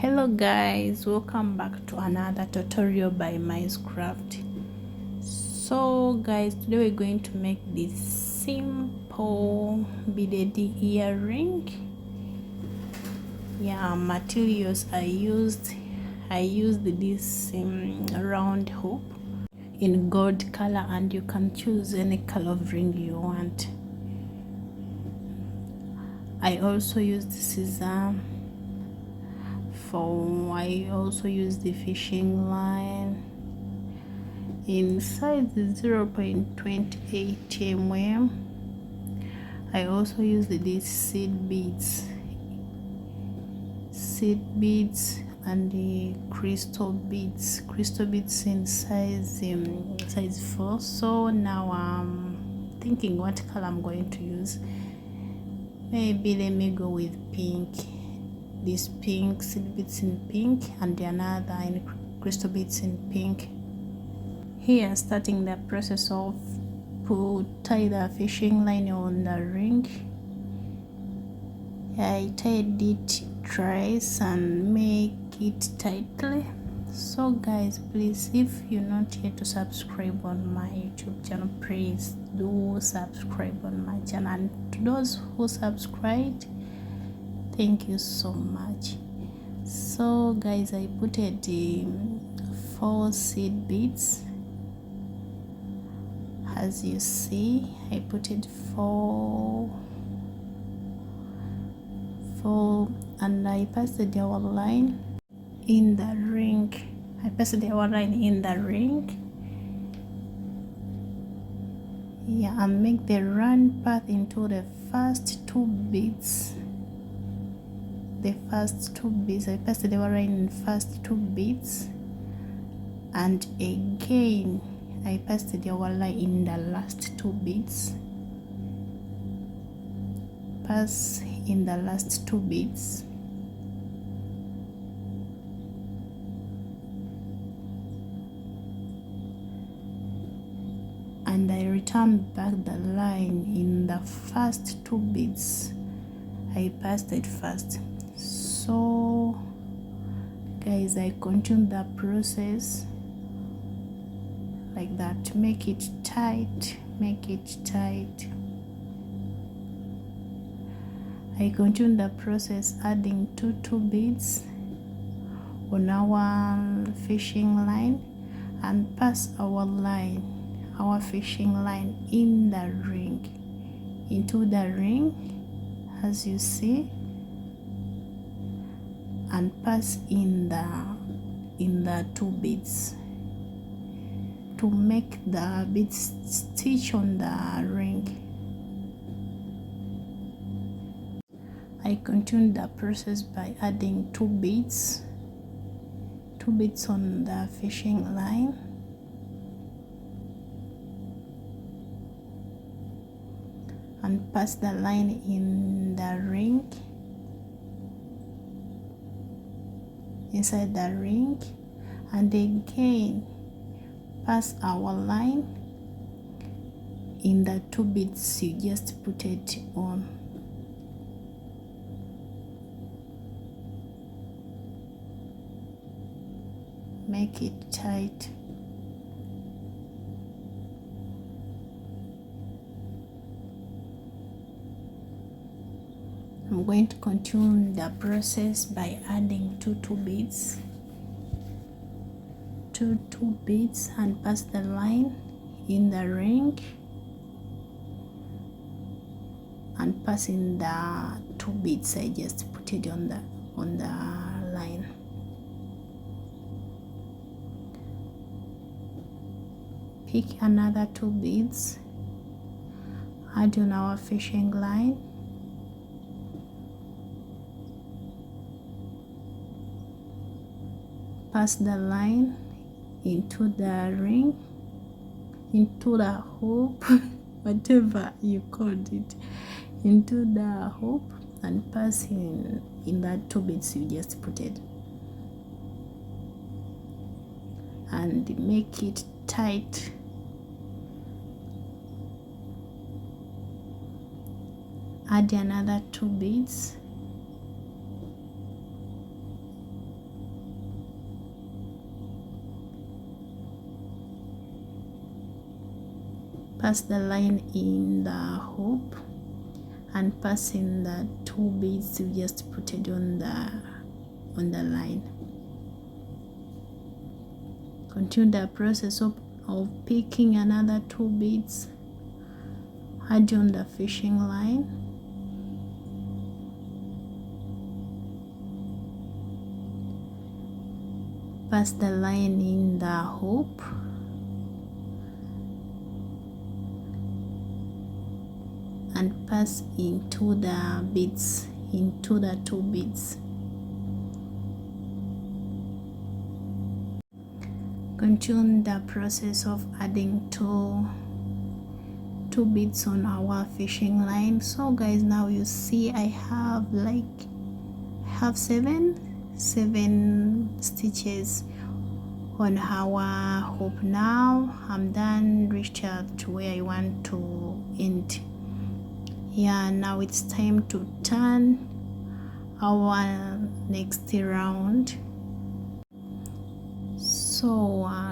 Hello guys, welcome back to another tutorial by Craft. So guys, today we're going to make this simple beaded earring. Materials I used this round hoop in gold color, and you can choose any color of ring you want. I also used scissors. I also use the fishing line in size 0.28 mm. I also use these seed beads and the crystal beads in size 4. So now I'm thinking what color I'm going to use. Maybe let me go with pink. This pink, seed beads in pink, and another in crystal beads in pink. Here, starting the process of tie the fishing line on the ring. I tied it thrice and make it tightly. So guys, please, if you're not yet to subscribe on my YouTube channel, please do subscribe on my channel, and to those who subscribed, thank you so much. So guys, I put the 4 seed beads. As you see, I put it 4, and I passed the hour line in the ring. And make the round path into the first 2 beads. I passed the line in first 2 beads, and again I passed the line in the last 2 beads. Pass in the last 2 beads, and I return back the line in the first 2 beads. I passed it first. So guys, I continue the process like that. Make it tight. I continue the process, adding 2 beads on our fishing line, and pass our fishing line in the ring, into the ring, as you see, and pass in the 2 beads to make the beads stitch on the ring. I continue the process by adding 2 beads on the fishing line, and pass the line in the ring, inside the ring, and again pass our line in the 2 beads you just put it on. Make it tight. I'm going to continue the process by adding 2 beads, and pass the line in the ring, and pass in the 2 beads I just put it on the line. Pick another 2 beads, add on our fishing line, pass the line into the ring, into the hoop, whatever you called it, into the hoop, and pass in the 2 beads you just put it, and make it tight. Add another 2 beads, pass the line in the hoop and pass in the 2 beads we just put it on the line. Continue the process of picking another 2 beads, add on the fishing line, pass the line in the hoop, and pass into the beads, into the 2 beads. Continue the process of adding two beads on our fishing line. So guys, now you see I have seven stitches on our hoop. Now I'm done, reached out to where I want to end. Yeah, now it's time to turn our next round. So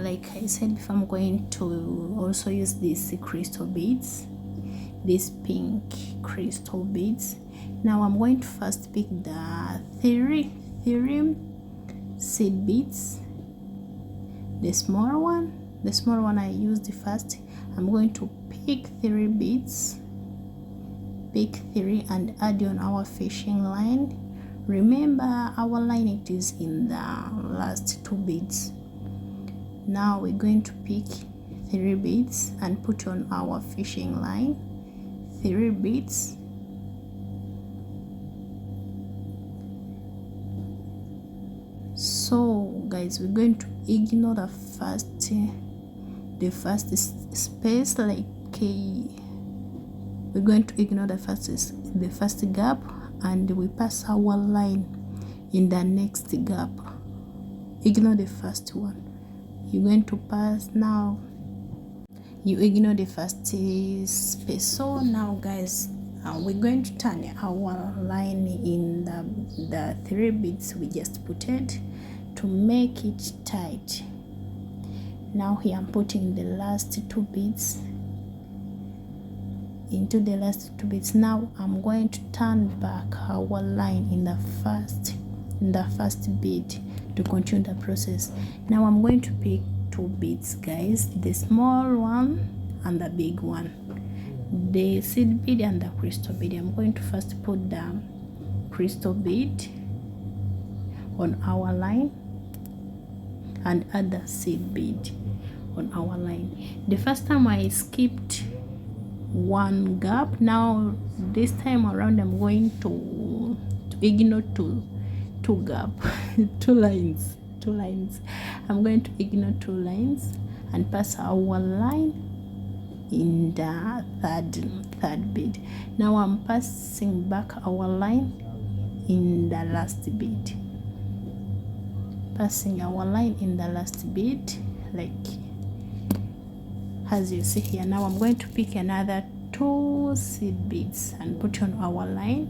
like I said before, I'm going to also use these crystal beads, these pink crystal beads. Now I'm going to first pick the three seed beads, the small one I used first. I'm going to pick 3 beads, pick 3 and add on our fishing line. Remember our line, it is in the last 2 beads. Now we're going to pick 3 beads and put on our fishing line, 3 beads, so guys, we're going to ignore the first space, like we're going to ignore the first gap, and we pass our line in the next gap. Ignore the first one. You're going to pass, now you ignore the first space. So now guys, we're going to turn our line in the 3 beads we just put it to make it tight. Now here I'm putting the last 2 beads into the last 2 beads. Now I'm going to turn back our line in the first bead to continue the process. Now I'm going to pick 2 beads guys, the small one and the big one, the seed bead and the crystal bead. I'm going to first put the crystal bead on our line and add the seed bead on our line. The first time I skipped 1 gap. Now this time around I'm going to ignore two gap two lines. I'm going to ignore 2 lines and pass our line in the third bead. Now I'm passing back our line in the last bead, passing our line in the last bead, like as you see here. Now I'm going to pick another 2 seed beads and put on our line,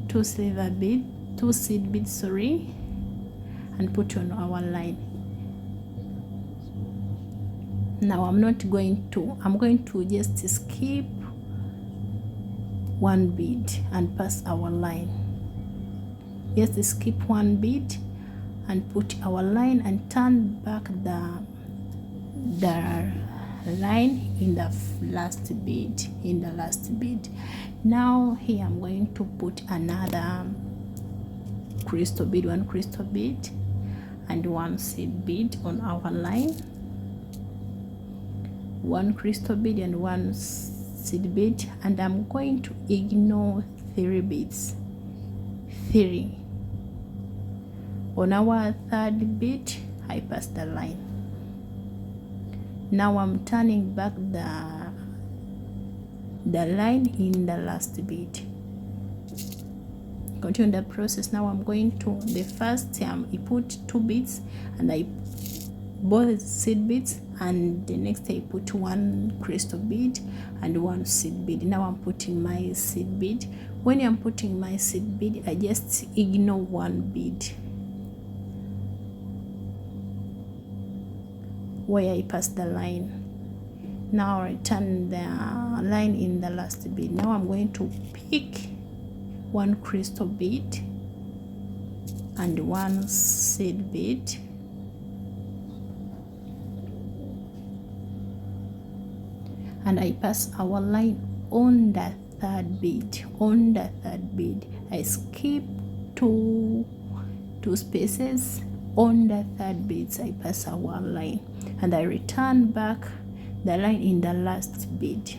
2 seed beads, and put on our line. Now I'm going to just skip 1 bead and pass our line. Just skip 1 bead and put our line and turn back the line in the last bead. Now here I'm going to put another crystal bead, 1 crystal bead and 1 seed bead on our line, 1 crystal bead and 1 seed bead, and I'm going to ignore 3 beads. 3 on our third bead I pass the line. Now I'm turning back the line in the last bead. Continue the process. Now I'm going to the first time I put 2 beads and I both seed beads, and the next I put 1 crystal bead and 1 seed bead. Now I'm putting my seed bead. When I'm putting my seed bead, I just ignore 1 bead where I pass the line. Now return the line in the last bead. Now I'm going to pick one crystal bead and one seed bead, and I pass our line on the third bead. On the third bead, I skip two spaces. On the third beads, I pass our line, and I return back the line in the last bead.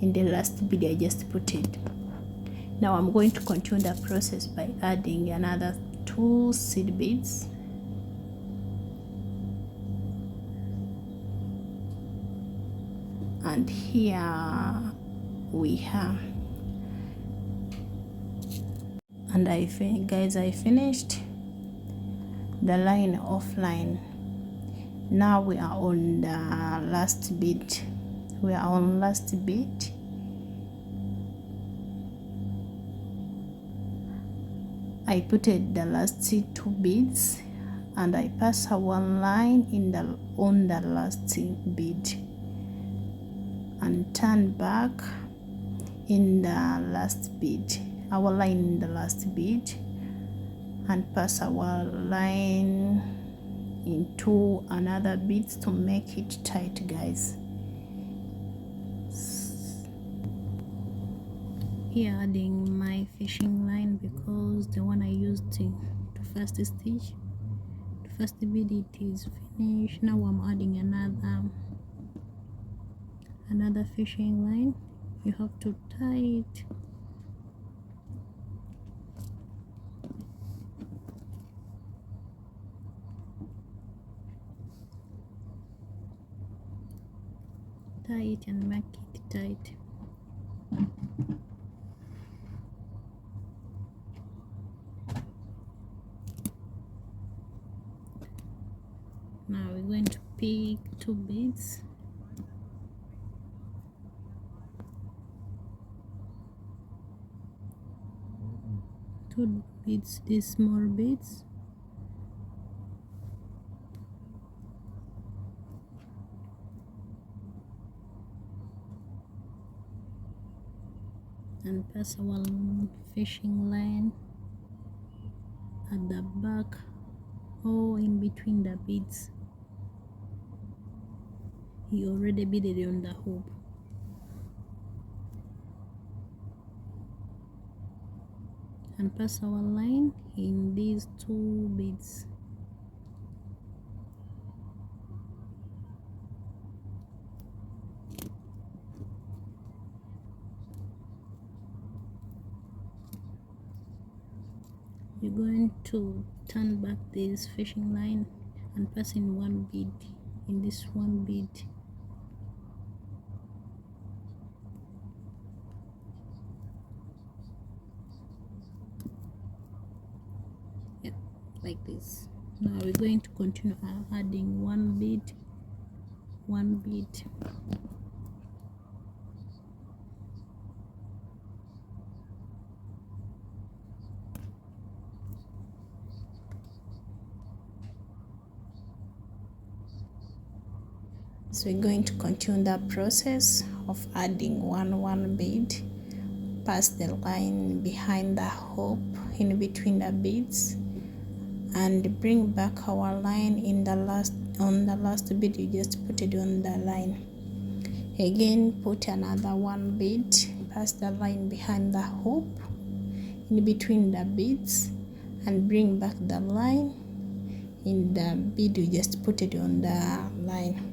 In the last bead, I just put it. Now I'm going to continue the process by adding another 2 seed beads, and here we have, and I finished the line offline. Now we are on the last bead. We are on last bead. I put it the last 2 beads, and I pass our line in the on the last bead, and turn back in the last bead, our line in the last bead, and pass our line into another beads to make it tight, guys. Here adding my fishing line because the one I used to first stitch, the first bead, it is finished. Now I'm adding another fishing line. You have to tie it. Tie it and make it tight. Now we're going to pick 2 beads. Two beads, these small beads. And pass our fishing line at the back or in between the beads. He already beaded on the hoop. And pass our line in these 2 beads. You're going to turn back this fishing line and pass in 1 bead, in this 1 bead. Yep, like this. Now we're going to continue adding 1 bead, 1 bead. So we're going to continue the process of adding one bead, pass the line behind the hoop in between the beads, and bring back our line in the last bead. You just put it on the line. Again, put another 1 bead, pass the line behind the hoop in between the beads, and bring back the line in the bead. You just put it on the line.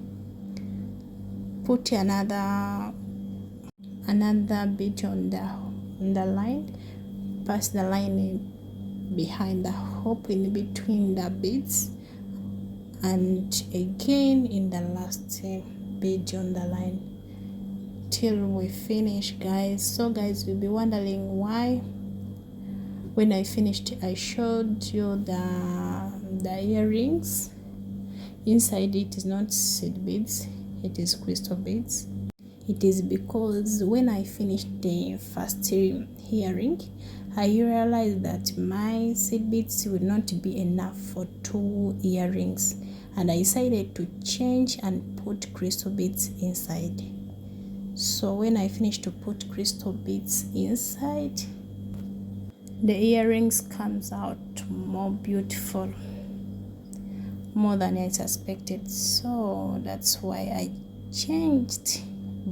Put another bead on the line, pass the line behind the hoop in between the beads, and again in the last bead on the line till we finish, guys. So guys, you'll be wondering why when I finished I showed you the earrings. Inside it is not seed beads, it is crystal beads. It is because when I finished the first earring, I realized that my seed beads would not be enough for 2 earrings, and I decided to change and put crystal beads inside. So when I finished to put crystal beads inside, the earrings comes out more beautiful, more than I suspected. So that's why I changed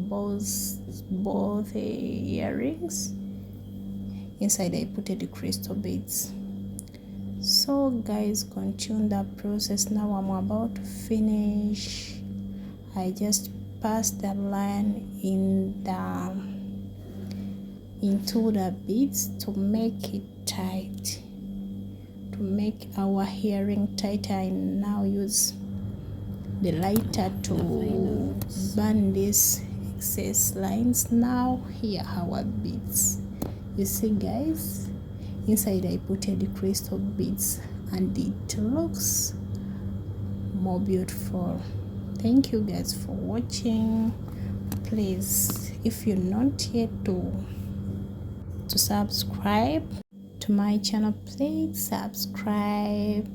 both earrings. Inside I put the crystal beads. So guys, continue the process. Now I'm about to finish. I just passed the line into the beads to make it tight, to make our earring tighter. I now use the lighter to burn these excess lines. Now here are our beads. You see guys, inside I put the crystal beads and it looks more beautiful. Thank you guys for watching. Please, if you're not yet to subscribe to my channel, please subscribe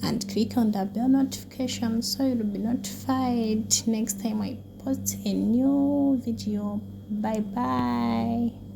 and click on the bell notification so you'll be notified next time I post a new video. Bye bye.